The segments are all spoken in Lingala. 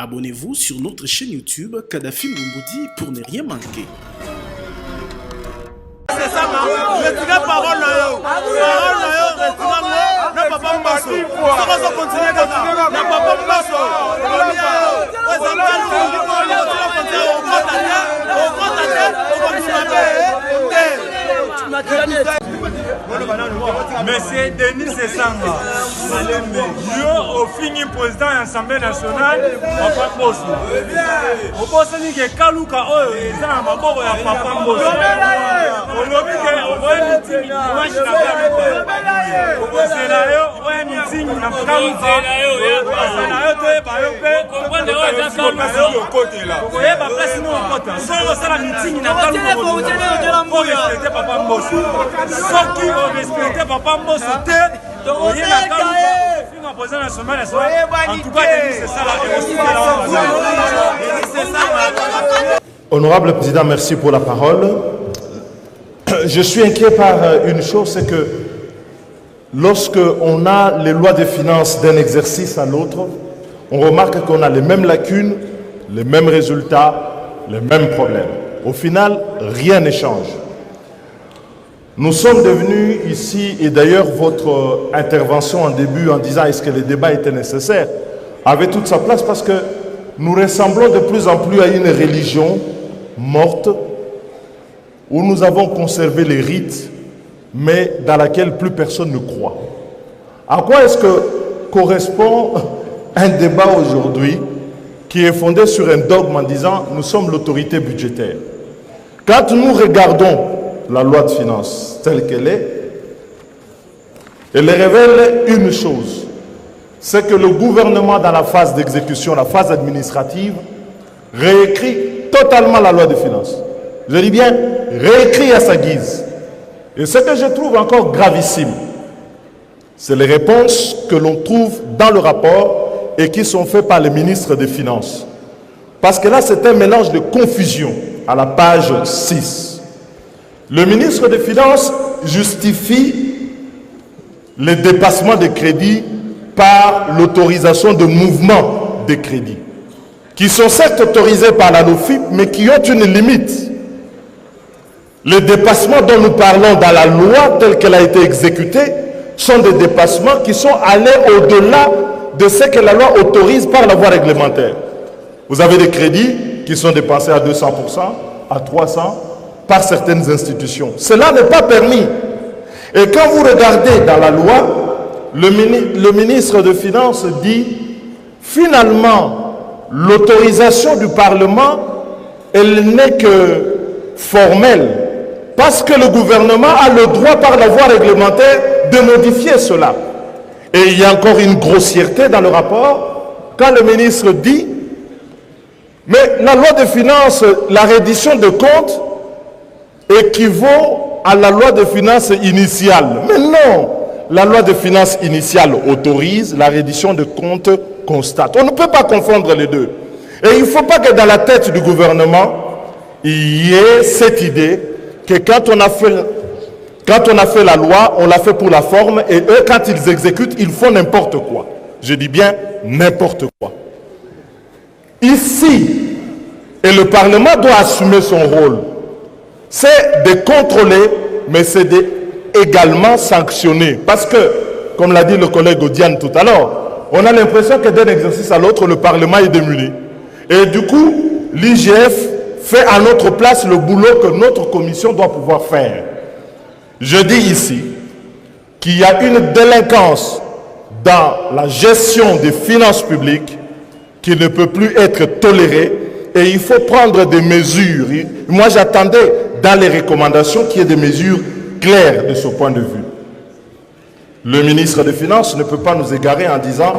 Abonnez-vous sur notre chaîne YouTube Kadhafi Moumoudi pour ne rien manquer. C'est ça, retirez parole là, le papa Mbasso. Ça va continuer comme ça. Le papa Mbasso. Monsieur Denis Sessanga, yo au fini président de l'Assemblée nationale, Papa Mbosso. Au boss ni ke kaluka oyo eza na maboko ya Papa Mbosso. Olobi ke oye meeting washi na kaluka. Okosela yo oye meeting na kaluka. Okosela yo te ba yo pe. Okonde oyo za kaluka yo kote la. Okoye ba place no kota. Solo sala meeting na kaluka. Oyo respecte Papa Mbosso. Soki o respecte Papa Mbosso te. Oye na kaluka. En tout cas, c'est ça Honorable Président, merci pour la parole. Je suis inquiet par une chose, c'est que lorsque on a les lois de finances d'un exercice à l'autre, on remarque qu'on a les mêmes lacunes, les mêmes résultats, les mêmes problèmes. Au final, rien ne change. Nous sommes devenus ici, et d'ailleurs votre intervention en début en disant est-ce que le débat était nécessaire, avait toute sa place parce que nous ressemblons de plus en plus à une religion morte où nous avons conservé les rites mais dans laquelle plus personne ne croit. À quoi est-ce que correspond un débat aujourd'hui qui est fondé sur un dogme en disant nous sommes l'autorité budgétaire? Quand nous regardons la loi de finances telle qu'elle est, elle révèle une chose, c'est que le gouvernement dans la phase d'exécution, la phase administrative, réécrit totalement la loi de finances. Je dis bien, réécrit à sa guise. Et ce que je trouve encore gravissime, c'est les réponses que l'on trouve dans le rapport et qui sont faites par le ministre des Finances. Parce que là, c'est un mélange de confusion à la page 6. Le ministre des Finances justifie le dépassement des crédits par l'autorisation de mouvements de crédits, qui sont certes autorisés par la LOFIP, mais qui ont une limite. Les dépassements dont nous parlons dans la loi telle qu'elle a été exécutée sont des dépassements qui sont allés au-delà de ce que la loi autorise par la voie réglementaire. Vous avez des crédits qui sont dépensés à 200%, à 300%, par certaines institutions. Cela n'est pas permis. Et quand vous regardez dans la loi, le ministre des Finances dit finalement l'autorisation du Parlement, elle n'est que formelle parce que le gouvernement a le droit par la voie réglementaire de modifier cela. Et il y a encore une grossièreté dans le rapport quand le ministre dit mais la loi de finances, la reddition de comptes équivaut à la loi de finances initiale. Mais non, la loi de finances initiale autorise, la reddition de comptes constate. On ne peut pas confondre les deux. Et il ne faut pas que dans la tête du gouvernement, il y ait cette idée que quand on a fait la loi, on l'a fait pour la forme, et eux, quand ils exécutent, ils font n'importe quoi. Je dis bien n'importe quoi. Ici, et le Parlement doit assumer son rôle, c'est de contrôler, mais c'est également sanctionner. Parce que, comme l'a dit le collègue Odiane tout à l'heure, on a l'impression que d'un exercice à l'autre, le Parlement est démuni. Et du coup, l'IGF fait à notre place le boulot que notre commission doit pouvoir faire. Je dis ici qu'il y a une délinquance dans la gestion des finances publiques qui ne peut plus être tolérée. Et il faut prendre des mesures. Moi, j'attendais dans les recommandations qu'il y ait des mesures claires de ce point de vue. Le ministre des Finances ne peut pas nous égarer en disant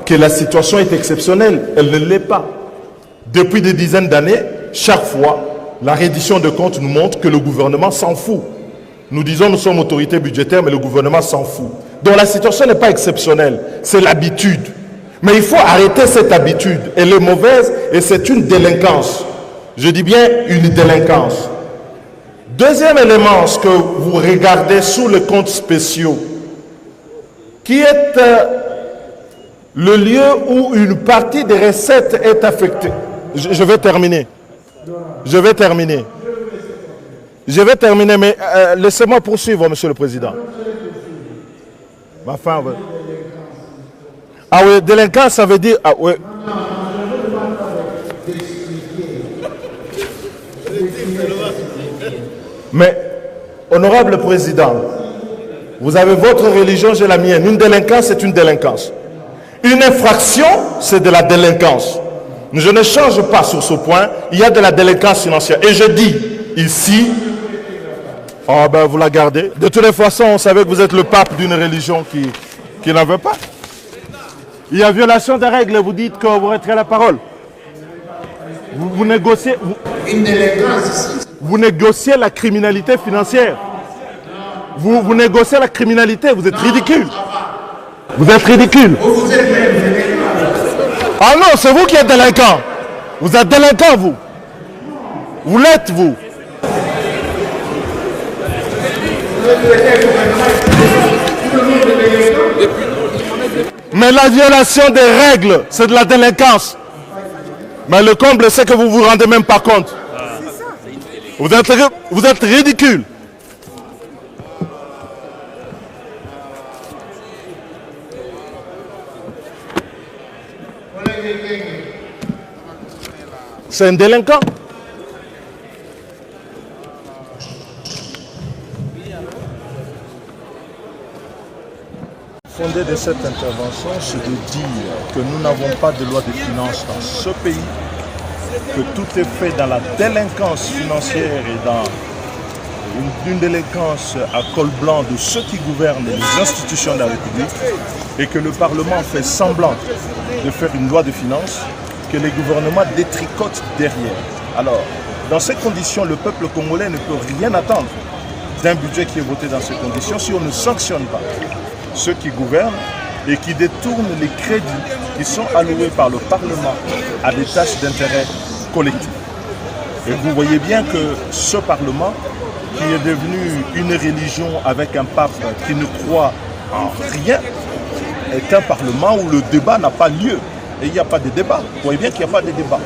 que la situation est exceptionnelle. Elle ne l'est pas. Depuis des dizaines d'années, chaque fois, la reddition de comptes nous montre que le gouvernement s'en fout. Nous disons nous sommes autorité budgétaire, mais le gouvernement s'en fout. Donc la situation n'est pas exceptionnelle, c'est l'habitude. Mais il faut arrêter cette habitude. Elle est mauvaise et c'est une délinquance. Je dis bien une délinquance. Deuxième élément, ce que vous regardez sous les comptes spéciaux, qui est le lieu où une partie des recettes est affectée. Je vais terminer. Je vais terminer, mais laissez-moi poursuivre, Monsieur le Président. Ma fin, ouais. Ah oui, délinquant, ça veut dire... Ah oui. Mais, honorable Président, vous avez votre religion, j'ai la mienne. Une délinquance, c'est une délinquance. Une infraction, c'est de la délinquance. Je ne change pas sur ce point. Il y a de la délinquance financière. Et je dis ici, oh ben vous la gardez. De toutes les façons, on savait que vous êtes le pape d'une religion qui n'en veut pas. Il y a violation des règles. Vous dites que vous retirez la parole. Vous négociez. Vous négociez la criminalité financière. Vous négociez la criminalité. Vous êtes ridicule. Vous êtes ridicule. Ah non, c'est vous qui êtes délinquant. Vous êtes délinquant, vous. Vous l'êtes, vous. Mais la violation des règles, c'est de la délinquance. Mais le comble, c'est que vous ne vous rendez même pas compte. Vous êtes ridicule. C'est un délinquant. Le fondé de cette intervention, c'est de dire que nous n'avons pas de loi de finances dans ce pays, que tout est fait dans la délinquance financière et dans une délinquance à col blanc de ceux qui gouvernent les institutions de la République et que le Parlement fait semblant de faire une loi de finances que les gouvernements détricotent derrière. Alors, dans ces conditions, le peuple congolais ne peut rien attendre d'un budget qui est voté dans ces conditions si on ne sanctionne pas ceux qui gouvernent et qui détournent les crédits qui sont alloués par le Parlement à des tâches d'intérêt collectif. Et vous voyez bien que ce Parlement, qui est devenu une religion avec un pape qui ne croit en rien, est un Parlement où le débat n'a pas lieu. Et il n'y a pas de débat. Vous voyez bien qu'il n'y a pas de débat.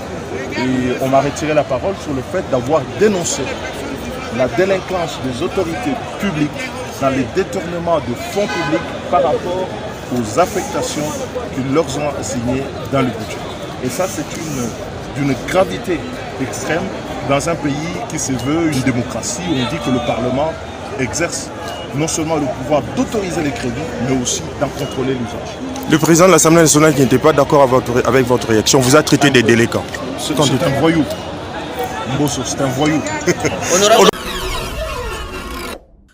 Et on m'a retiré la parole sur le fait d'avoir dénoncé la délinquance des autorités publiques dans les détournements de fonds publics par rapport aux affectations qu'ils leur ont assignées dans le budget. Et ça, c'est d'une gravité extrême dans un pays qui se veut une démocratie où on dit que le Parlement exerce non seulement le pouvoir d'autoriser les crédits, mais aussi d'en contrôler l'usage. Le président de l'Assemblée nationale qui n'était pas d'accord avec votre réaction vous a traité des délinquants. C'est un voyou. Mbosso, c'est un voyou.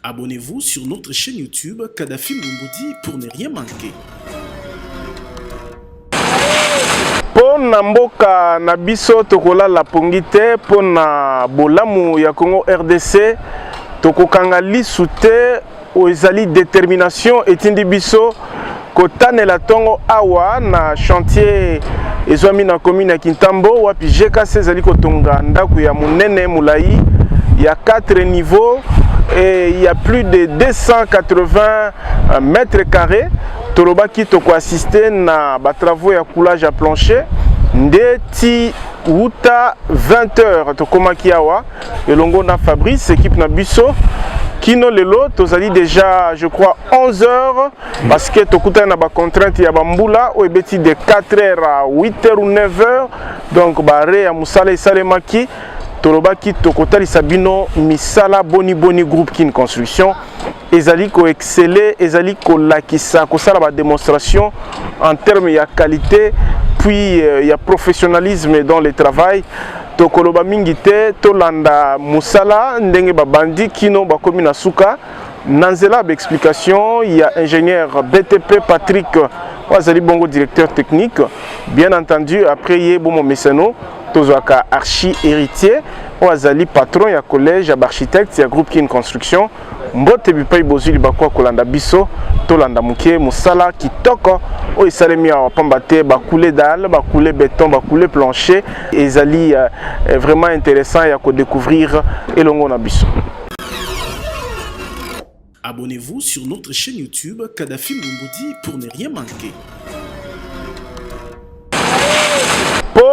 Abonnez-vous sur notre chaîne YouTube Kadhafi Mboumoudi pour ne rien manquer. Pona mboka na biso tokola la pongite pona bolamu ya Congo RDC tokokanga lisu te ezali détermination etindi biso kotanela tongo awa na chantier ezwami na commune ya Kintambo wapi GKC ezali kotonga ndako ya munene mulai ya 4 niveaux et il y a plus de 280 mètres carrés. Tolobaki toko assister na ba travaux ya coulage à plancher ndeti wuta 20 heures tokomaki awa elongo na Fabrice équipe na biso kino lelo tozali déjà je crois 11 heures parce que tokuta na ba contrainte ya bambula o ebeti de 4 heures à 8 heures ou 9 heures donc ba re ya musala isalemaki tolobaki tokotalisa bino misala boni groupe Kin Construction ezali ko exceller ezali ko lakisa ko sala ba démonstration en termes ya qualité puis ya professionnalisme dans le travail tokoloba mingi te tolanda musala ndenge babandi kino bakomi na suka nanzela ba explication il y a ingénieur BTP Patrick Wazali Bongo directeur technique bien entendu après Yebomo Messano Tozwaka archi héritier Wazali patron ya collège ya architecte ya groupe Kin Construction mbote bipai bozuli bakwa kolanda biso tolanda muke musala kitoko o isalemi ya pambate bakule dalle bakule béton bakule plancher ezali vraiment intéressant ya ko découvrir elongo na biso. Abonnez-vous sur notre chaîne YouTube Kadhafi Mboumoudi pour ne rien manquer.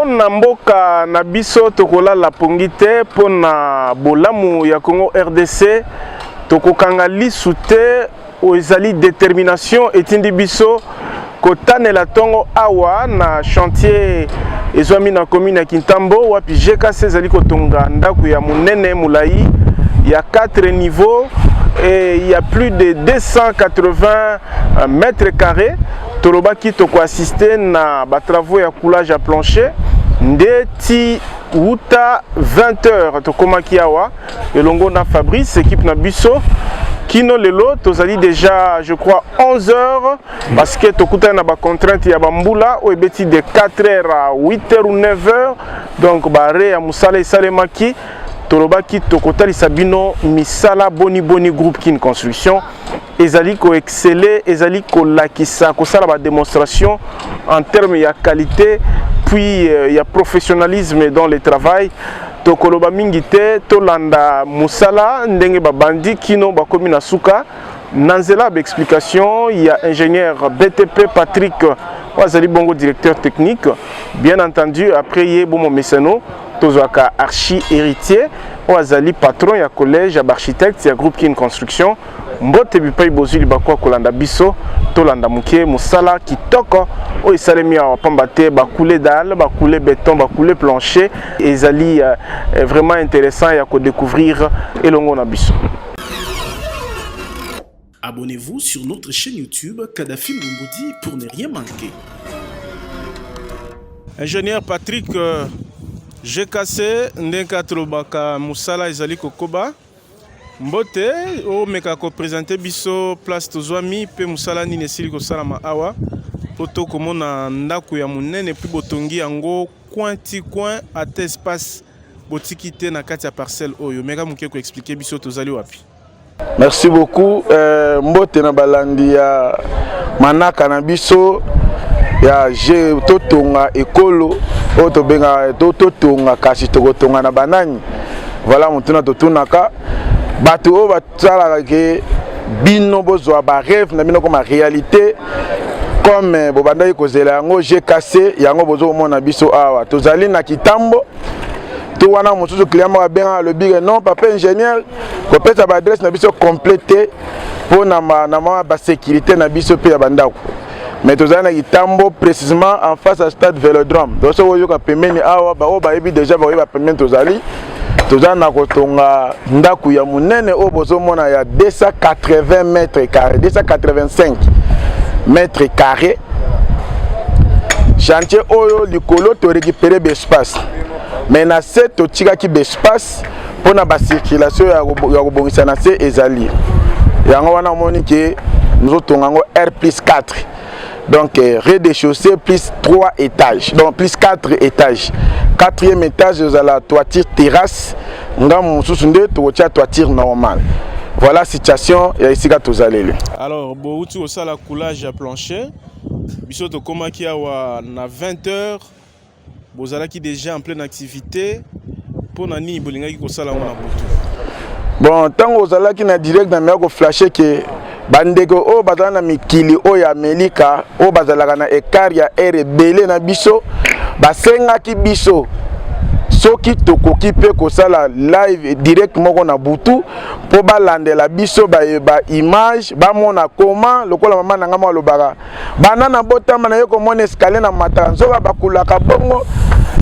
Pona mboka na biso tokola la pongite pona bolamu ya Congo RDC tokokanga lisu te ezali détermination etindi biso kotanela tongo awa na chantier ezwami na commune ya Kintambo wapi GKC ezali kotonga ndako ya munene mulai ya 4 niveaux et il y a plus de 280 mètres carrés. Tolobaki toko assisté na ba travaux ya coulage à plancher ndeti uta 20 heures tokomaki awa elongo na Fabrice équipe na biso kino lelo tozali déjà je crois 11 heures parce que tokuta na ba contrainte ya bambula o ebeti de 4 heures à 8 heures ou 9 heures donc ba re ya musala isalemaki tolobaki tokotalisa bino misala boni groupe Kin Construction ezali ko exceller ezali ko lakisa ko sala ba démonstration en termes ya qualité puis ya professionnalisme dans le travail tokoloba mingi te tolanda musala ndenge babandi kino bakomi na suka nanzela ba explication il y a ingénieur BTP Patrick Wazali Bongo directeur technique bien entendu après yebo mo meseno tozwaka archi héritier Wazali patron ya collège ya architecte ya groupe Kin Construction mbote bipai bozuli bakwa kolanda biso tolanda muke musala kitoko o isalemi ya pamba te bakule dalle bakule béton bakule plancher ezali vraiment intéressant ya ko découvrir elongo na biso. Abonnez-vous sur notre chaîne YouTube Kadhafi Mumbudi pour ne rien manquer. Ingénieur Patrick GKC Ndenka Trobaka Musala ezali kokoba mbote o meka ko présenter biso place tozwami pe musala ni nesili ko salama awa poto komona ndako ya munene puis botongi yango coin ate espace botiki te na kati ya parcelle oyo meka muke ko expliquer biso tozali wapi. Merci beaucoup mbote na balandi ya manaka na biso ya je totonga ekolo o to benga totonga kasi tokotonga na banani voilà mutuna totunaka bato o batala ke bino bozwa ba rêve na bino comme réalité comme bobanda ikozela yango GKC yango bozo mona biso awa tozali na Kitambo to wana mususu client mo benga le big non papa ingénieur ko pesa ba adresse na biso complété pour na ba sécurité na biso pe ya bandako mais tozali na Kitambo précisément en face à stade Vélodrome donc so yoka pemeni awa ba o ba ebi déjà ba pemeni tozali na kotonga ndaku ya munene o bozo mona ya 280 mètres carrés 285 mètres carrés chantier oyo likolo to récupérer l'espace mais na se to tika ki espace pour na ba circulation ya kobongisa na se ezali yango wana moni ke nous tonga ngo R+4 donc rez-de-chaussée plus 3 étages donc plus 4 étages. Quatrième étage vous avez la toiture terrasse ngam mususunde to tia toiture normale. Voilà la situation ya isika tozalele. Alors bouti au sala coulage à plancher biso to komaki awa na 20 heures bozala ki déjà en pleine activité pour nani bolinga ki ko sala wana butu. Bon tango ozala ki na direct na meko flasher ke bandeko o bazala na mikili o ya Melika o bazala na écart ya air belé na biso basenga ki biso soki tokoki pe kosala live direct moko na butu po balandela biso ba image ba mona comment lokola mama na ngama lobaka banana botama na yeko mona escalier na matanzoka bakulaka bongo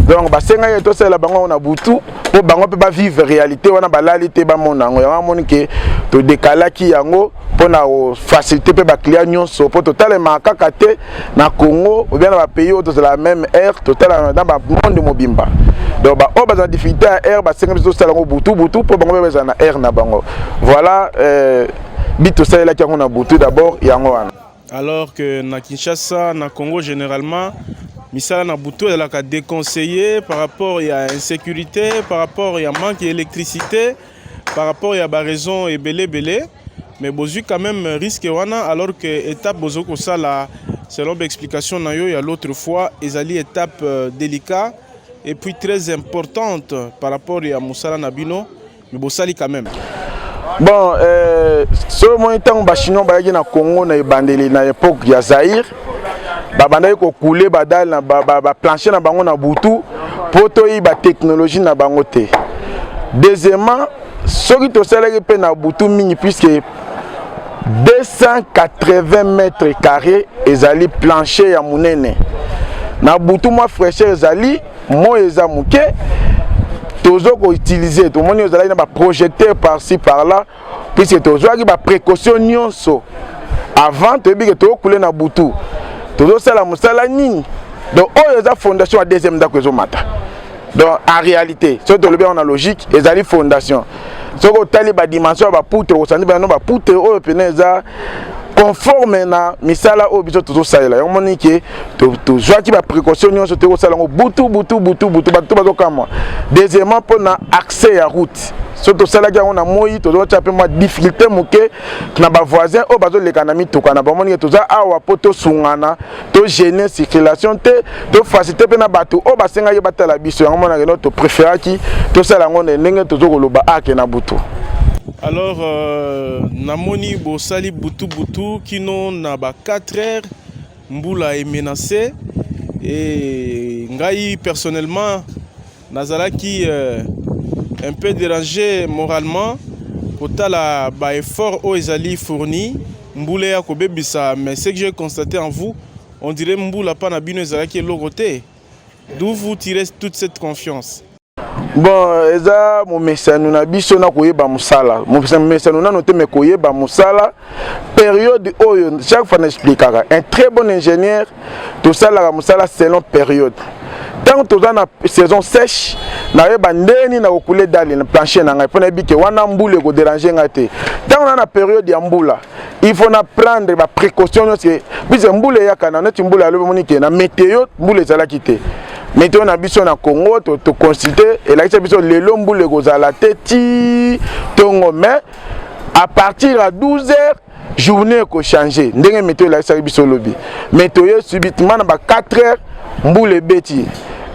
donc basenga yeto sala bango na butu po bango pe ba vivre réalité wana balali te ba mona ngo ya moni ke to décalaki yango pour na faciliter pe ba client nyonso po totalement kaka te na Congo ou bien na ba pays où c'est la même air totalement dans ba monde mobimba donc ba o ba difficulté à air ba senga biso sala ngo butu po bango be na air na bango voilà bito sala ki yango na butu d'abord yango wana. Alors que na Kinshasa na Congo généralement misala na butu elle a déconseillé par rapport à insécurité par rapport à manque d'électricité par rapport à ba raison et belé mais bozu quand même risque wana alors que étape bozoko sala selon l'explication na yo il y a l'autre fois ezali étape délicat et puis très importante par rapport à Moussala Nabino mais bosali quand même. Bon ce moment temps ba chinois ba na Congo na bandeli na époque ya Zaïre babandaki kokule badale na plancher na bango na butu po toyiba technologie na bango te. Deuxièmement, soki tosalaki mpe na butu mingi puisque 280 mètres carrés ezali plancher ya munene. Na butu mwa fraîcheur ezali mo eza muke tozo ko utiliser to moni ezali na ba projecteur par-ci par-là puisque tozo aki ba précaution nyonso avant to bi ke to couler na butu tozo sala musala nini. Donc oyo eza fondation à deuxième ndako ezo mata. Donc en réalité so to le bien en logique ezali fondation. Soko tali ba dimension ba poutre ko sandi ba no ba poutre oyo peneza conforme na misala o biso tozo salela yo moni ke to joaki ba précaution nyonso te ko sala ngo butu bato bazo kama. Deuxièmement pour na accès à route surtout sala ki on a moyi tozo chape ma difficulté moke na ba voisin o bazo lekana mituka na ba moni ke toza awa poto sungana to gêner circulation te to faciliter pe na bato o basenga ye batala biso yango mona ke no to préféraki to sala ngo ndenge tozo ko loba ake na butu. Alors, namoni bosali butu kino na ba 4 heures mbula est menacé et ngai personnellement nazalaki un peu dérangé moralement kotala ba effort o ezali fourni mbula ya kobebisa, mais ce que j'ai constaté en vous, on dirait mbula pa na bino ezalaki logote. D'où vous tirez toute cette confiance? Bon, eza mo mesanu na biso na koyeba musala. Mo mesanu na noté me koyeba musala période oyo chaque fois n'expliquera. Un très bon ingénieur tout ça la musala selon période. Tant que na saison sèche, na yeba ndeni na kokuler dali na plancher na ngai pona bike wana mbule ko déranger ngate. Tant na période ya mbula, il faut na prendre ba précaution parce que bis mbule ya kana na timbula lo monike na météo mbule zala kité. Maintenant na biso na Congo to consulter et là biso lelo mbule kozala teti tongo mais à partir à 12 h journée ko changer ndenge météo la biso lobby météo subitement na ba 4 h mbule beti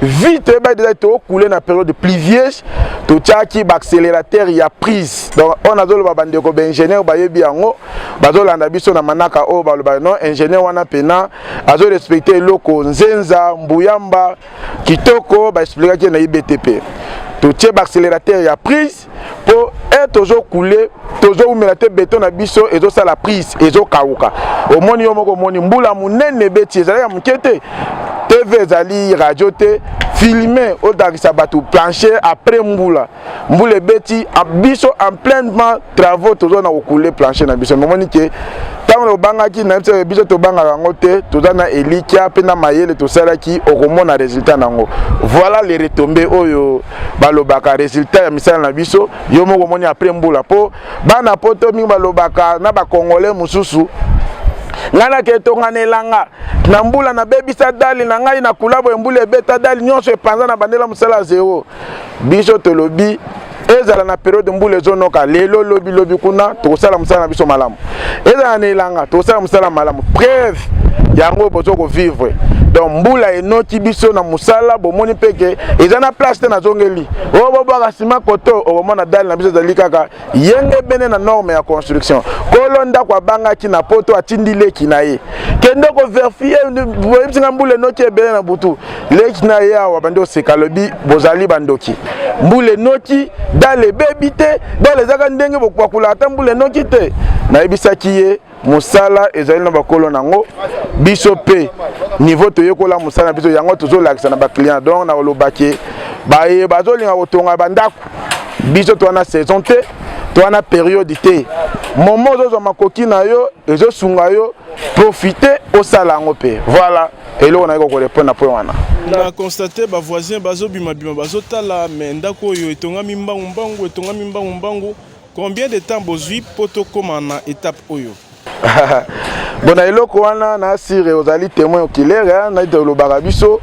vite ba déjà to couler na période pluvieuse to tchaki ba accélérateur ya prise. Donc on a zolo ba bande ko ingénieur ba yebi yango bazola na biso na manaka o ba lo non ingénieur wana pena azo respecter loko nzenza mbuyamba kitoko ba expliquer que na IBTP to tche ba accélérateur ya prise pour être toujours couler toujours umelater béton na biso ezo sala prise ezo kauka au moni yo moko moni mbula munene beti ezala ya mukete TV zali radio te filmer au darisa batou plancher après mbula beti abiso en pleinement travaux toujours na couler plancher na biso momoni ke tant le banga ki na biso to banga yango te toza na elikia pe na mayele to sala ki okomona résultat nango. Voilà les retombées oyo balobaka résultat ya misala na biso yo moko moni après mbula po bana poto mi balobaka na ba congolais mususu ngana ke tongana elanga na mbula na bebisa dali na ngai na kulabo mbula beta dali nyonso epanza na bandela musala zéro biso to lobi ezala na période mbula ezonoka lelo lobi kuna to sala musala na biso malamu ezala na elanga to sala musala malamu preuve yango bozo ko vivre. Donc mbula enoki biso na musala bomoni peke ezana place te na zongeli o boba sima koto o mona dali na biso zali kaka yenge bene na norme ya construction kolonda kwa banga ki na poto atindile ki na ye kendo ko vérifier boyebsinga mbula enoki ebele na butu leki na ye awa bando sekalobi bozali bandoki mbula enoki dale bebite dale zaka ndenge bokwa ata mbula enoki te na ebisaki ye musala ezali na bakolo nango biso pe niveau to yekola musala biso yango tozo lakisa na ba client. Donc na olobaki baye bazolinga kotonga bandako biso to na saison te to na période te moment zo makoki na yo ezo sunga yo profiter au salango pe. Voilà et là on a ko répondre na point wana na constater ba voisin bazo bima bazotala mais ndako yo etonga mimbangu combien de temps bozui poto koma na étape oyo? Bon eloko wana na sire ozali témoin oculaire na de lobarabiso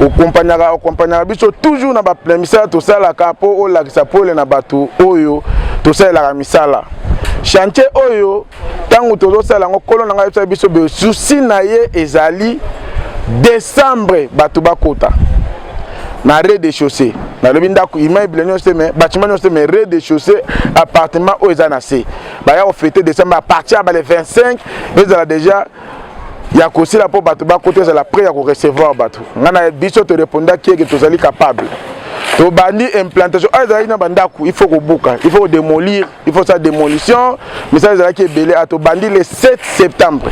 accompagnera biso toujours na ba misala to sala kapo o la kisapole na batu oyo to sala misala chantier oyo tangu to sala ngo kolona nga biso be souci na ye ezali décembre batu bakota na rez-de-chaussée na lobi ndako immeuble nyonso mais bâtiment nyonso mais rez-de-chaussée appartement o ezana se ba ya fêter décembre à partir ba le 25 ezala déjà ya kosila po bato ba côté za la prêt ya ko recevoir bato ngana biso te répondre que tozali capable to bandi implantation azali na bandaku il faut kobuka il faut démolir il faut sa démolition mais ça ezali ki belé ato bandi le 7 septembre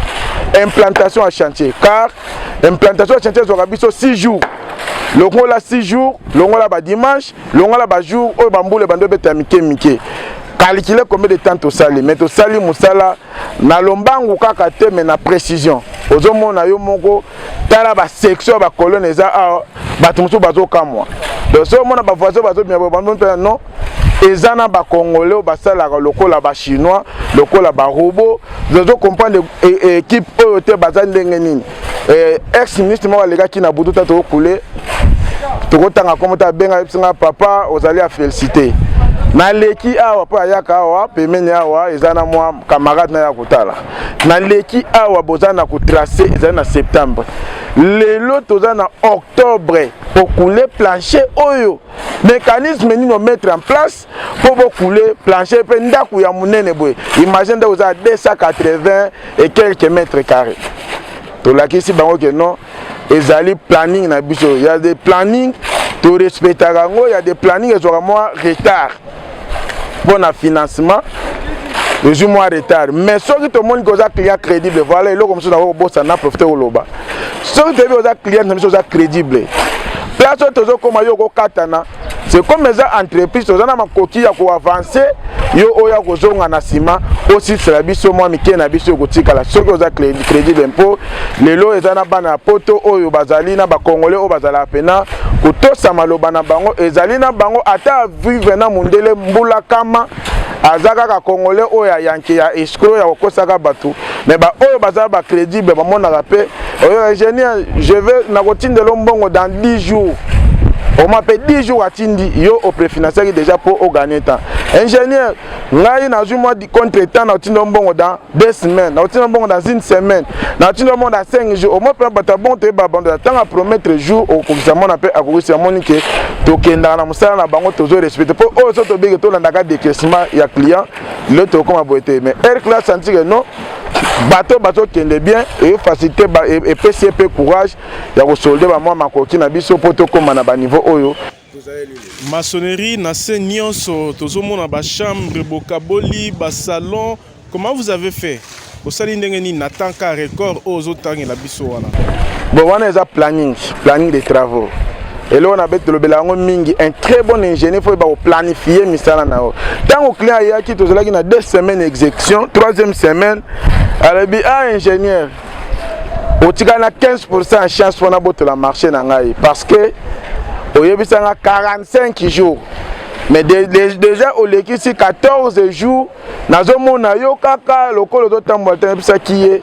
implantation à chantier car implantation à chantier zo biso 6 jours longola 6 jours longola ba dimanche longola ba jour o bambule bando beta mike calculer combien de temps to sali mais to sali musala na lombangu kaka te mais na précision ozomona yo moko tala ba section ba colonne eza a bato musu bazo kamwa donc so mona ba voisin bazo bien ba non ezana ba congolais ba sala lokola ba chinois lokola ba robot zozo comprendre équipe oyote baza ndenge nini ex ministre mo lega ki na bututa to couler to kotanga komota benga singa papa ozali a féliciter na leki awa po ayaka awa pemene awa ezana mwa camarade na ya kotala na leki awa bozana ko tracer ezana na septembre lelo tozana octobre pour couler plancher oyo mécanisme ni no mettre en place pour couler plancher pe ndaku ya munene boy imagine de oza 280 et quelques mètres carrés to la kisi bango que non ezali planning na biso il y a des plannings to respecter rango il y a des plannings ezora moi retard pour le financement, le mois retard. Mais ce qui tout le monde est client crédible, voilà, il comme ça on a profité au loba. Ce qui est client crédible. Place où comme yo katana, c'est comme les entreprises, ils ont ma coquille à avancer, yo oya kozonga na sima, aussi c'est la biso moi mike na biso kotika la. Ce qui est crédible impôt, les lots ezana bana poto oyo bazali na ba congolais o bazala pena, kotosa maloba na bango ezali na bango ata vivre na mundele mbula kama azaka ka congolais oya yanke ya escroc ya kokosaka bato mais ba oyo bazala ba crédible ba mona rapé oyo ingénieur je vais na kotindelo mbongo dans 10 jours. On m'appelle 10 jours à Tindi, yo au préfinancier déjà pour gagner temps. Ingénieur, là il y a un mois de contre-temps, dans 2 semaines, dans 1 semaine, dans 5 jours. Au moins, bon, tu es temps à promettre jour au commissaire, on appelle à Corussia Monique, Tokenda, na Moussa, na Bango, toujours respecté. Pour eux, autres, tu as un cas de décaissement, il y a client, le tour à boiter. Mais elle classe senti que non. Bateau qui est bien et facilité et PCP courage il y a solder moi ma coquine biso poto comme na ba niveau oyo maçonnerie na nyonso tozomona ba chambre bokaboli ba salon comment vous avez fait au sali ndenge ni n'attend qu'un record aux autres la biso wana bon on a planning des travaux et là on a bête le belango mingi un très bon ingénieur faut planifier misala nao tant au client ya ki tozala ki na 2 semaines exécution 3e semaine alors bi ingénieur au tika na 15% chance pour na boto la marché na ngai parce que au yebisa na 45 jours mais déjà au leki si 14 jours nazomona yo kaka lokolo to tambo bisa kiye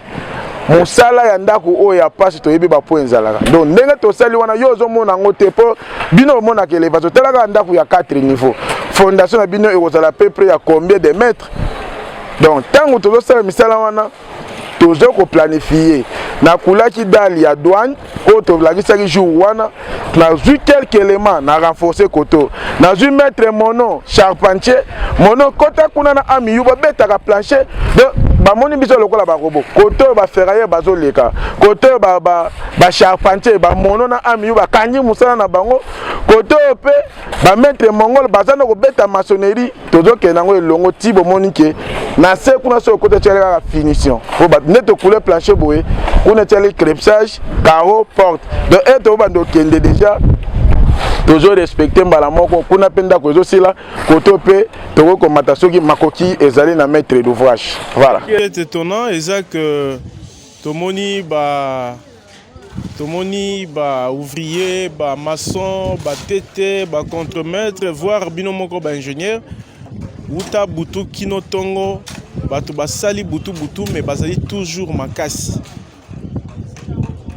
mosala ya ndako oyo ya pasi toyebi ba point ezalaka donc ndenge tosali wana yo ozomona ngo te po bino omona ke levazo telaka ndako ya 4 niveaux fondation na bino ekozala peu près ya combien de mètres donc tango tozosala misala wana tozo ko planifier na kulaki dali ya douane o to lakisaki jour wana na vu quelques éléments na renforcer koto na vu mettre mono charpentier mono kota kuna na amiyu ba betaka plancher donc ba moni biso lokola ba robot koto ba ferrailleur bazo leka koto ba charpentier ba mono na amiyu ba kanyi musala na bango koto pe ba mettre mongol bazana ko beta maçonnerie tozo kenango elongo tibo monike na se kuna so koto tshela finition ko ba neto couleur plancher boye kuna tshela crépage carreau porte donc eto bando kende déjà toujours respecter mbala moko kuna penda ko zosila koto pe toko komata soki makoki ezali na maître d'ouvrage voilà c'est étonnant exact que tomoni ba ouvrier ba maçon ba tété ba contremaître voire binomoko ba ingénieur uta butu kino tongo batu basali butu mais bazali toujours makasi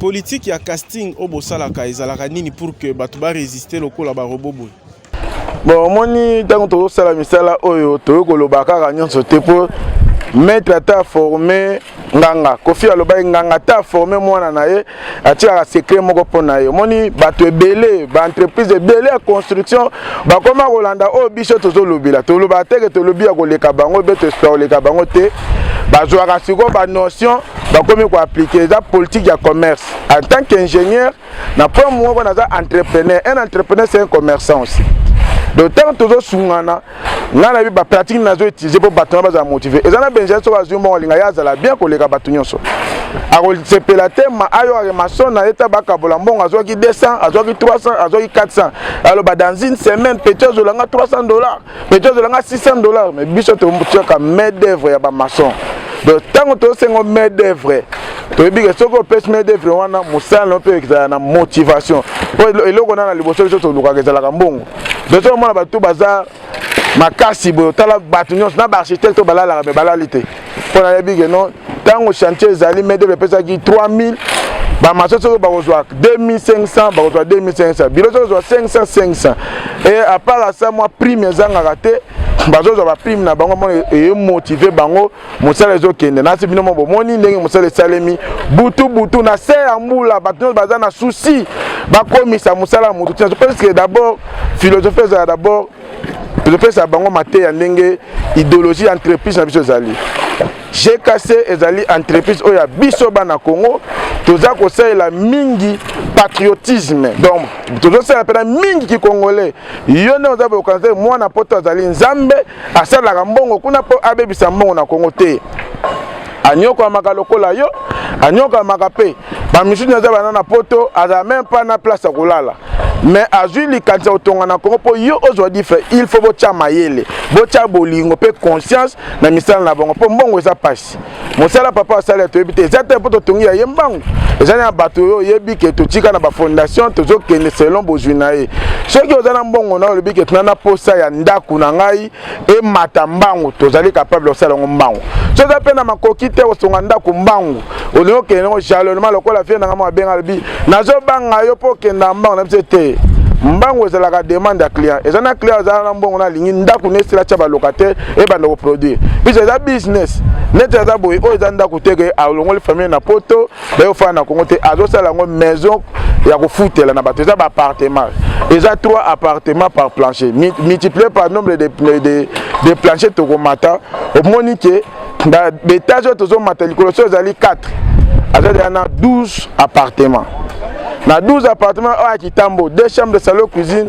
politique ya casting au bosalaka ezalaka nini pour que batu ba résister lokola ba robobo bon moni tango to sala misala oyo to ko lobaka nyonso te po mettre ta formé nganga kofi aloba nganga ta formé mwana na ye atia secret moko pona ye moni bato ebele ba entreprise ebele ya construction ba koma kolanda o biso tozo lobila to loba teke to lobi ya koleka bango beto store leka bango te bazwaka siko ba notion bakomi ko appliquer la politique ya commerce. En tant qu'ingénieur, na point moi on a entrepreneur. Un entrepreneur c'est un commerçant aussi. D'autant toujours soungana, ngana bi ba pratique nazo utiliser pour battre ba motiver. Ezana benja so bazumba linga ya zala bien ko leka batunyoso. Ako sepelate ma ayo avec maçon na eta bakabola mbongo azoki 200, azoki 300, azoki 400. Alors ba dans une semaine peut-être zolanga $300, peut-être zolanga $600, mais biso to mutioka main d'œuvre ya ba maçon. Donc tant que tu es main d'œuvre, tu es bien que ce que tu es main d'œuvre, on a moussal un peu de motivation. Et là on a les bosses sur le cas de la gambon. De ce moment là tout bazar, ma casse si tu as la bâtonnière, na architecte bala la balalité. Pour la bien que non, tant que chantier zali main d'œuvre pesa qui 3000. Bah ma chose ba ozoa 2500 ba ozoa 2500 bilo ozoa 500 et à part ça moi prime ezanga raté ba ozoa ba prime na bango mo e motiver bango mosala ezokende na sibino mo moni ndenge mosala salemi butu na se ambula bato baza na souci ba komisa mosala mutu je pense que d'abord philosophie ça d'abord je pense à bango maté ya ndenge idéologie entreprise na biso zali j'ai cassé ezali entreprise oya biso bana Congo toza ko la mingi patriotisme donc toza sala pena mingi ki congolais yone oza bo kanze mwana poto azali nzambe asala ka mbongo kuna po abebisa mbongo na Congo te anyoko amaka lokola yo anyoko amaka pe ba misusu naza bana na poto aza même pas na place à kolala mais azui likanza otonga na Congo po yo ozwa frère il faut bocha mayele bocha bolingo pe conscience na misala na bango po mbongo eza pasi mosala papa asala to ebite ezate po to tongi ya yembango ezana ya bato yo yebi ke to tika na ba fondation to zo kende selon bozuna e soki ozana mbongo na lebi ke tuna na posa ya ndaku na ngai e matambango tozali capable osala ngombango so za pe na makoki te osonga ndaku mbango olio ke no jalonnement lokola fie na ngamo abenga lebi nazo banga yo po kenda mbango na bise mbango ezalaka demande ya client ezana client azala mbongo na lingi ndaku nesila cha ba locataire e banda ko produire biso za business net za boy o ezanda kuteke alongoli famille na poto bayo fa na Congo te azosala ngo maison ya kufutela na bato za ba appartement eza 3 appartements par plancher multiplié par nombre de planchers to komata omoni ke da étage to zo mata likolo so ezali 4 azali na 12 appartements. Na 12 appartements à Kitambo, 2 chambres de salon cuisine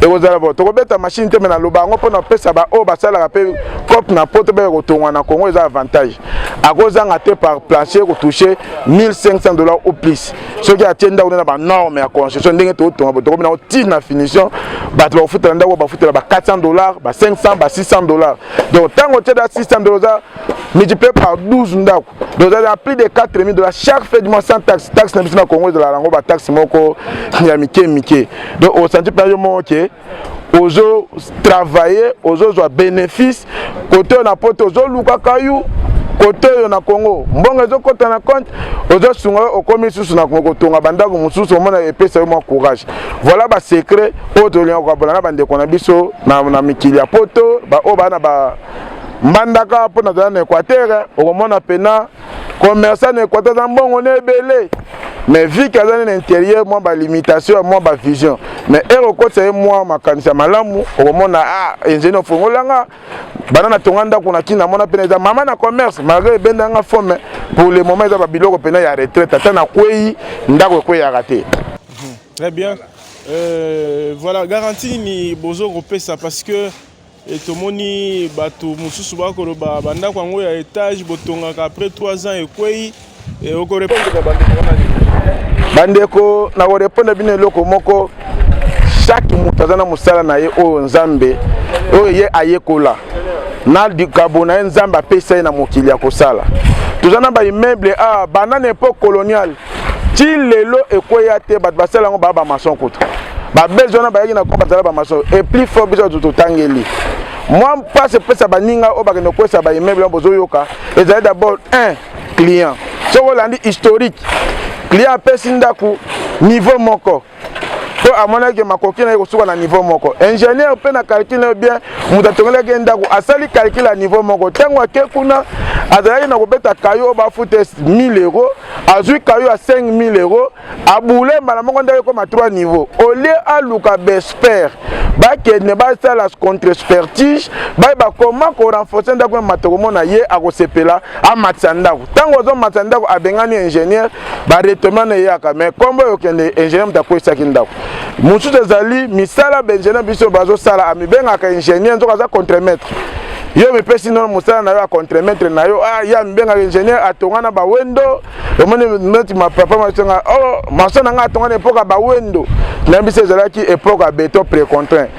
et aux alavos. Tu as machine te mena lobango pour na pesa ba o ba sala rappel cop na poto be rotonga na Congo ça avantage. À cause en até par plancher ko toucher $1,500 ou plus. Ce qui a tienda on na ba norme ya construction ndenge to tonga to na tir na finition ba to futa ndako ba futa ba $400, ba 500, ba $600. Donc tant que tu as $600 multiplié par 12 ndako. Donc ça a plus de $4,000 chaque fin du mois sans taxe na Congo de la lango ba taxe moko ya mike donc au senti par moment que ozo travailler ozo zo bénéfice côté na poto ozo luka kayu côté na Congo mbongo ezo kota na compte ozo sunga okomi susu na Congo tonga bandako mususu omona epesa mo courage voilà ba secret poto lien ko bolana bande ko na biso na mikili ya poto ba o bana ba mbandaka po na na Équateur okomona pena commerçant na Équateur za mbongo ne belé. Mais vu qu'il y a un intérieur, moi, ma limitation, moi, ma vision. Mais c'est moi, ma candidature, malamu, au moment où ingénieur Fongolanga, banana tonganda qu'on a qui n'a mon appel, maman na commerce, malgré ben dans la forme, pour le moment, il y a bilo qu'on a retraite, attends à quoi il y a raté. Très bien. Voilà, garantie ni bozo repé ça parce que tout le monde bato mususu ba ko ba banda kwa ngo ya étage botonga après 3 ans et quoi et au répondre bandeko na répondre bino loko moko chaque mutazana musala na ye o nzambe o ye ayekola na di kabona nzambe apesa na mokili ya kosala tozana ba immeuble a banane époque coloniale ti lelo ekoya te bat basala ngo ba maçon kutu ba besoin ba yaki na komba zala ba maçon et plus fort besoin de tangeli moi passe pesa baninga o ba keno kwesa ba immeuble bozo yoka et d'abord un client so landi historique client pesi ndaku niveau moko po amona ke makoki na kosuka na niveau moko ingénieur pe na calcule bien mutatongela ke ndaku asali calcule à niveau moko tango ke kuna azali na kobeta kayo ba fute 1000 euros azui kayo à 5000 euros aboule mbala moko ndenge comme à 3 niveaux au lieu à luka besper ba kene ba sala contre expertise ba comment ko renforcer ndako matoko mona ye akosepela a matsandako tango zo matsandako abengani ingénieur ba retomana yaka mais kombo yo kende ingénieur mtako saki ndako musu ezali misala benjena biso bazo sala amibenga ka ingénieur nzoka za contremaître yo me pesi non musala na yo a contremaître na yo ya mbenga ingénieur atongana ba wendo omone meti ma papa masenga masana nga atongana epoka ba wendo na biso ezalaki epoka béton précontraint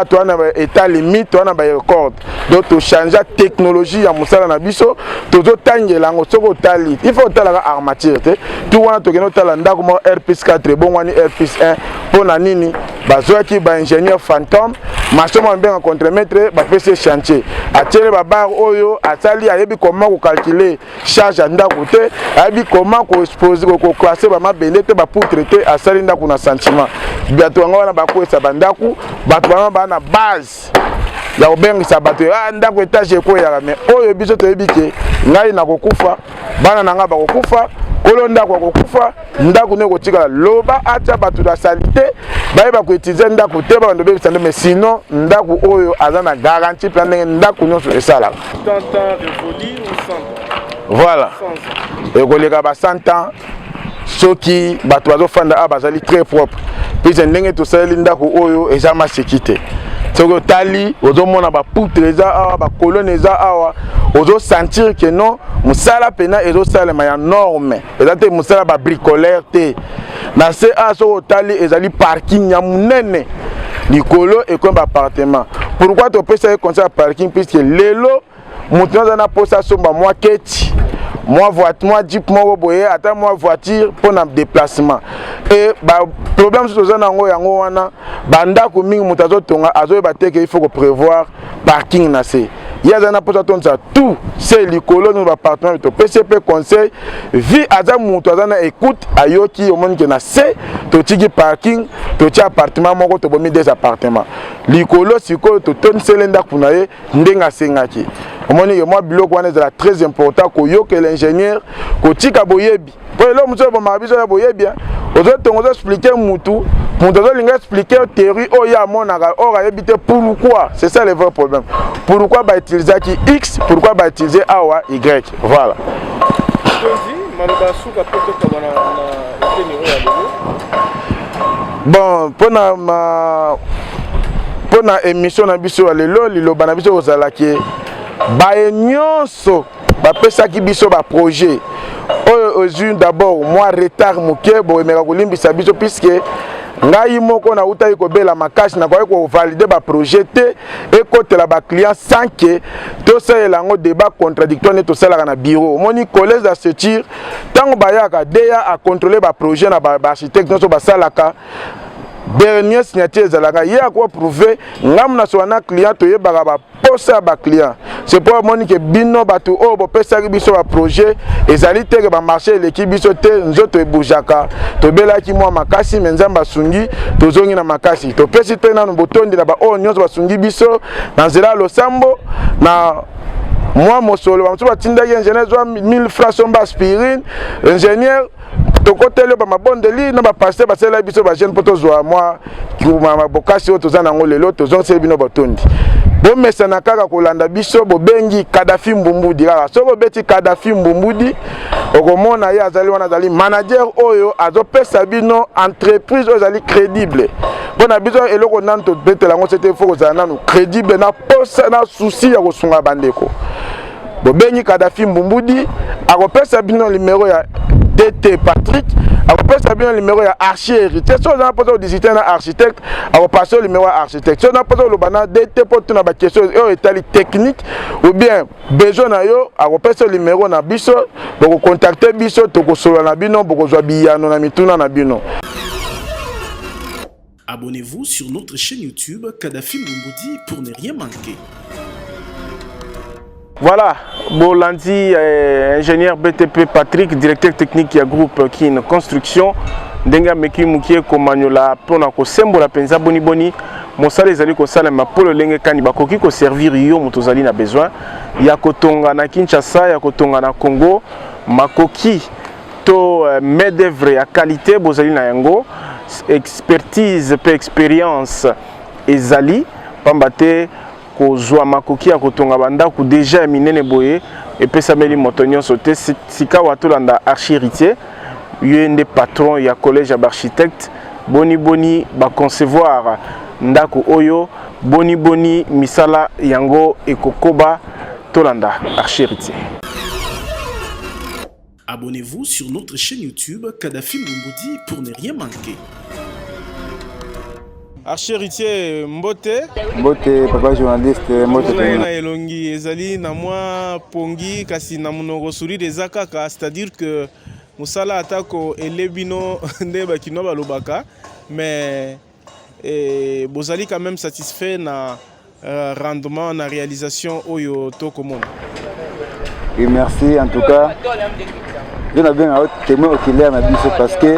toi na ba état limite toi na ba record donc to changer technologie ya musala na biso tozo tangela ngo soko tali il faut tala armature te tu wana to keno tala ndako mo R+4 bon wani R+1 pona nini bazoaki ba ingénieur fantôme masomo mbenga contremaître ba pese chantier atele ba bar oyo atali ayebi comment ko calculer charge ndako te ayebi comment ko exposer ko classer ba mabende te ba poutre te asali ndako na sentiment biato ngwana ba ko esa bandako bato ba na base ya obengisa bato ndako etage ko ya mais oyo biso to yebike ngai na kokufa bana nanga ba kokufa kolo ndako kokufa ndako ne kotika loba acha bato da salite ba ko utiliser ndako te ba ndobe bisande mais sinon ndako oyo azana garantie plan ndako nyonso esala voilà et koleka ba 100 ans soki bato bazofanda bazali très propre puis ndenge to sali ndako oyo ezama sécurité soko tali ozomona ba poutre eza awa ba colonne eza awa ozo sentir que non musala pena ezo sala ma norme ezate musala ba bricolaire te na se soko tali ezali parking ya munene likolo et comme appartement pourquoi to pesa e conseil parking puisque lelo mutu na posa somba moi keti moi voiture moi jeep moi boye ata moi voiture pour na déplacement et ba problème sur ça nango yango wana banda ko mingi mutazo tonga azo ba teke il faut ko prévoir parking na se yazana posa tonza tout c'est likolo no ba partenaire to PCP conseil vi aza mutu azana écoute ayoki omoni ke na se to tiki parking to ti appartement moko to bomi des appartements likolo siko to ton selenda kunaye ndenga sengaki omoni ke moi biloko wana ezala très important ko yoke l'ingénieur ko tika boyebi po lo muso ba mabiso ya boyebi ozo tongo zo expliquer mutu ozo linga expliquer théorie o ya monaka o yebi te pourquoi c'est ça le vrai problème pourquoi ba utiliser qui x pourquoi ba utiliser a ou y voilà bon pour na émission na biso lelo liloba na biso ozalaki ba nyonso ba pesa ki biso ba projet oyo d'abord moi retard moke bo emeka kolimbisa biso puisque ngai moko na uta ko bela makashi na ko valider ba projet te et côté la ba client sans que to ça lango débat contradictoire to ça na bureau moni collège d'assesseur tango bayaka deya a contrôler ba projet na ba architecte no so ba salaka dernier signature zalaka ye akwa prouver ngam na so na client to yebaka ba posa ba client c'est pour moni que bino bato o bo pesa biso ba projet ezali te ke ba marché l'équipe biso te nzoto ebujaka to bela ki mwa makasi menzamba sungi to zongi na makasi to pesi te na botondi na ba o nyonso ba sungi biso na zela losambo na moi mosolo ba mso batinda ye ingénieur 1000 francs somba aspirine ingénieur to kotele ba mabondeli na ba passer ba sela biso ba jeune poto zo moi ki ma bokasi o to zana ngolelo to zo se bino botondi bo mesana kaka kolanda biso bo bengi Kadhafi Mbumbudi kaka soko beti Kadhafi Mbumbudi okomona ye azali wana azali manager oyo azopesa bino entreprise oyo azali crédible bona biso eloko nanto betela ngo c'était faut kozala nanu crédible na posa na souci ya kosunga bandeko bo bengi Kadhafi Mbumbudi akopesa bino numéro ya DT Patrick akopesa bino numéro ya archi héritier so na poso visiter na architecte akopasa numéro ya architecte so na poso lobana DT pour tuna ba question yo etali technique ou bien besoin na yo akopesa numéro na biso boko contacter biso to kosola na bino boko zwa biyano na mituna na bino. Abonnez-vous sur notre chaîne YouTube Kadhafi Mbumbudi pour ne rien manquer. Voilà, Bolandi, ingénieur BTP Patrick, directeur technique du groupe Kin Construction. ndenge ameki mukie komanyola mpona kosembola mpenza boni mosala ezali kosalema mpo lolenge kani bakoki koservir yo moto ozali na besoin ya kotonga na Kinshasa, ya kotonga na Congo, makoki to main d'œuvre ya qualité bozali na yango, expertise pe expérience ezali pamba te kozwa makoki ya kotonga bandako déjà ya minene boye epesameli moto nyonso te. Sika watolanda archi-héritier yo nde patron ya collège d'architecte boni ba concevoir ndako oyo boni misala yango ekokoba tolanda archi-héritier. Abonnez-vous sur notre chaîne YouTube Kadhafi Mboumoudi pour ne rien manquer. Archi-héritier Mbote, papa journaliste, Mbote na elongi ezali na mwa pongi kasi na monoko suri des akaka, c'est-à-dire que musala atako elebino nde bakino balobaka, mais bozali quand même satisfait na rendement na réalisation oyo to komona. Et merci en tout cas. Je n'ai bien un témoin oculaire na biso parce que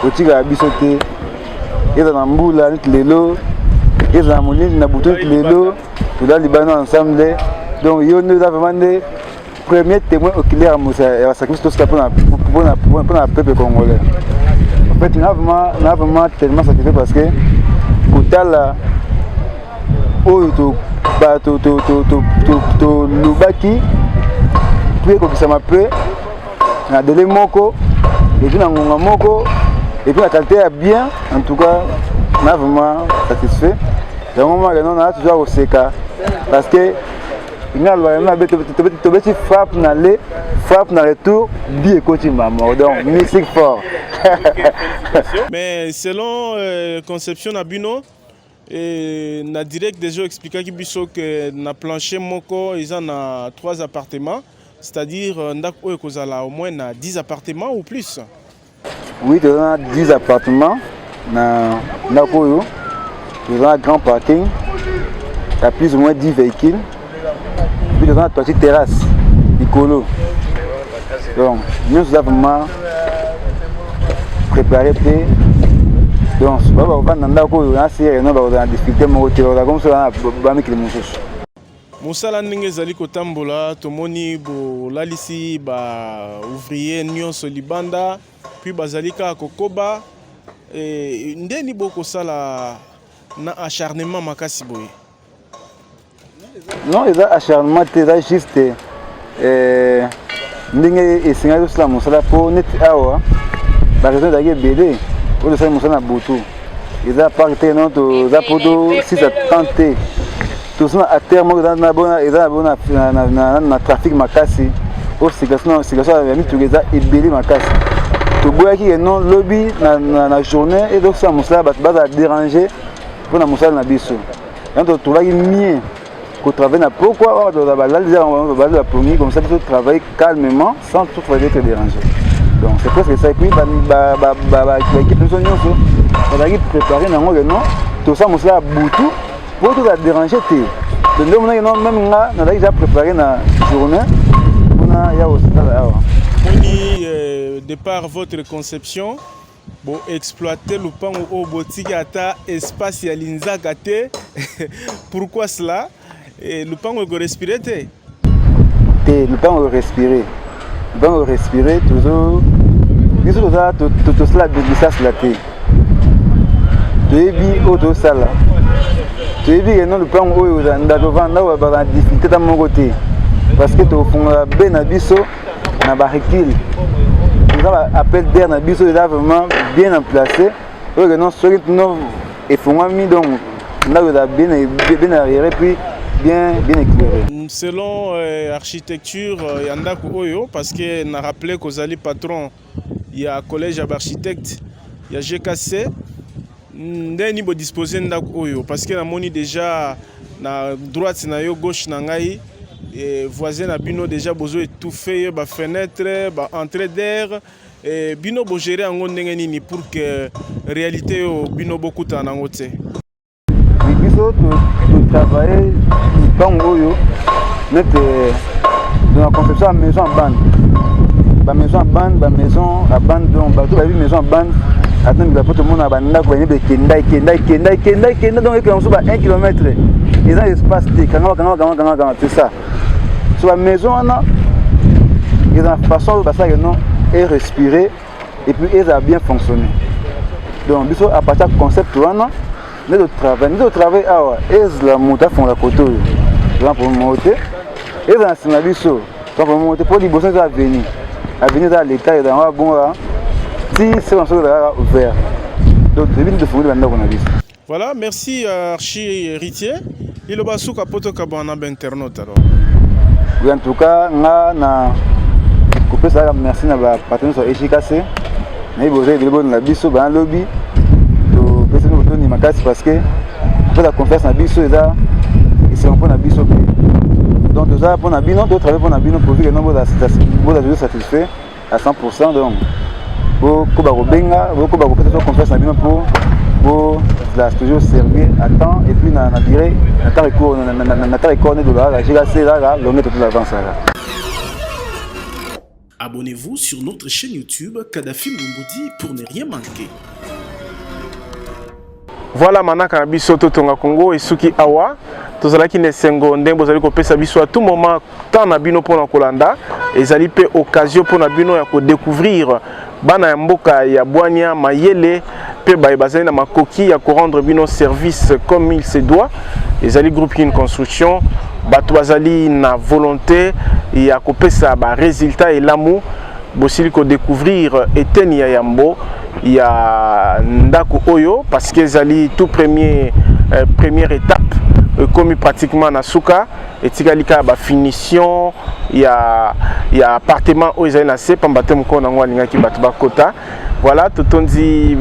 otika biso te eza na mbula nit lelo eza na molindi na butu nit lelo toza libano ensemble. Donc yo nous avons demandé premier témoin oculaire ya sacrifice tout ça pour la peuple congolais. En fait, on a vraiment tellement sacrifié parce que kotala oyo to lubaki puis kokisama peu na délai moko et puis na ngonga moko et puis la qualité est bien. En tout cas, on a vraiment satisfait. Et au moment où on a toujours au seka parce que il y a le frappe dans le frappe dans le retour bien coaché maman donc musique fort. Mais selon conception Nabino et na direct déjà expliqué que biso que na plancher moko ils en a 3 appartements, c'est-à-dire ndako oyo kozala au moins na 10 appartements ou plus. Oui, tu as 10 appartements na ndako oyo, tu as un grand parking, tu as plus ou moins 10 véhicules. Puis tu as une petite terrasse, Nicolo. Donc, nous sommes vraiment préparés. Donc, si on va dans ndako oyo, on a difficulté comme ça on va mosala ndenge ezali kotambola tomoni bolalisi ba ouvrier nyonso libanda puis bazali kaka kokoba ndeni bokosala na acharnement makasi boye. Non, eza acharnement te eza juste ndenge esengaki tosala mosala mpo neti awa baraison ezalaki ebele oyo tosali mosala na butu eza park te non toza mpo to 6 à 30 te tosala à terme moko eza na trafic makasi oyo circulation ya mituka eza ebele makasi toboyaki ke non lobi na journée e tosala mosala bato bazala déranger mpo na mosala na biso yango tolaki mie travailler na pourquoi la première comme ça tu travailles calmement sans tout être dérangé. Donc c'est presque ça et puis équipe nous sommes préparer na ngo non tout ça moi ça boutu pour tout la déranger te. Donc non même là on a déjà préparé na journée on a ya aussi là. De par votre conception bon exploiter le pan au boutique ata espace ya linzaka te. Pourquoi cela? Et le pan on respirer le pan on respirer toujours ils sont là tout cela de ça la té debi auto sala debi non le pan on ndako va difficulté dans mon côté parce que to fonga ben na biso na barikil ça appel d'air na biso est vraiment bien placé que non solide non et fonga mi donc ndako da bien arrière puis bien éclairé. Selon architecture yandako oyo parce que na rappelé qu'ozali patron il y a collège d'architecte il y a GKC ndeni bo disposer ndako oyo parce que na moni déjà na droite na yo gauche na ngai et voisin na bino déjà bozo étouffé ba fenêtre ba entrée d'air et bino bo gérer ngo ndenge nini pour que réalité yo bino bokuta na ngote. Tu travailles dans la conception de maison en bande. La maison en bande, donc maison en bande, attends la poto mona banda ko yebe kenda donc que on soit 1 km et dans l'espace de kanga c'est ça sur la maison on a et dans la façon de ça que non et respirer et puis ils a bien fonctionné donc biso à partir du concept on nous travail ah et la monta font la côté là pour monter et dans la biso donc pour monter pour les bosses à venir dans l'état et dans bon là si c'est un truc ouvert donc c'est bien de fouiller dans la biso. Voilà, merci Archi Héritier. Il va souka poto kabana internaute alors. Oui, en tout cas, na couper ça merci na ba partenaire sur efficace. Mais vous avez de bonne la biso ba lobby. To pese no toni makasi parce que pour la confiance na biso eza ils sont pour na biso. Donc tout ça pour na bino, to travailler pour na bino pour que non vous satisfait à 100% donc pour ko ba robenga, ko ba ko pese confiance na bino pour toujours servir à temps et puis na durée na temps recours na dollar la GAC là l'on est tout l'avance là. Abonnez-vous sur notre chaîne YouTube Kadhafi Mbudi pour ne rien manquer. Voilà manaka na biso to tonga Congo et suki awa tozalaki ne sengo ndembo zali ko pesa biso à tout moment tant na bino pona kolanda ezali pe occasion pona bino ya ko découvrir bana ya mboka ya Bwania mayele pe bazali na makoki ya ko rendre bino service comme il se doit ezali groupe une construction bato bazali na volonté ya ko pesa ba résultat et l'amour bosili ko découvrir eteni ya yambo ya ndako oyo parce que ezali tout première étape comme pratiquement na suka etikalika ba finition ya appartement oyo ezali na se pambate moko nango alingaki bato bakota voilà totondi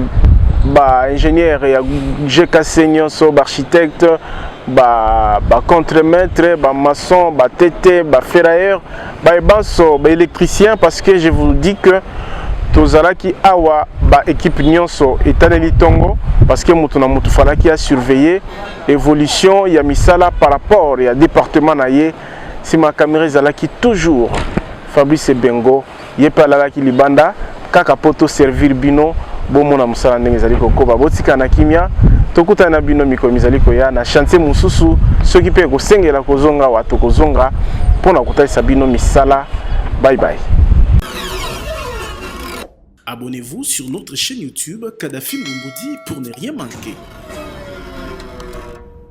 ba ingénieur ya GKC nyonso ba architecte ba contremaître ba maçon ba tété ba ferrailleur ba ebanso ba électricien parce que je vous dis que tozalaki awa ba équipe nyonso etaneli tongo parce que mutu na mutu falaki a surveiller évolution ya misala par rapport ya département na ye si ma caméra ezalaki toujours Fabrice Bengo yepe alalaki libanda kaka poto servir bino bomona musala ndenge ezali kokoba botika na kimia tokuta na bino mikolo mizali koya na chantier mususu soki pe kosengela kozonga wato kozonga pona kotalisa bino misala. Bye bye. Abonnez-vous sur notre chaîne YouTube Kadhafi Mbudi pour ne rien manquer.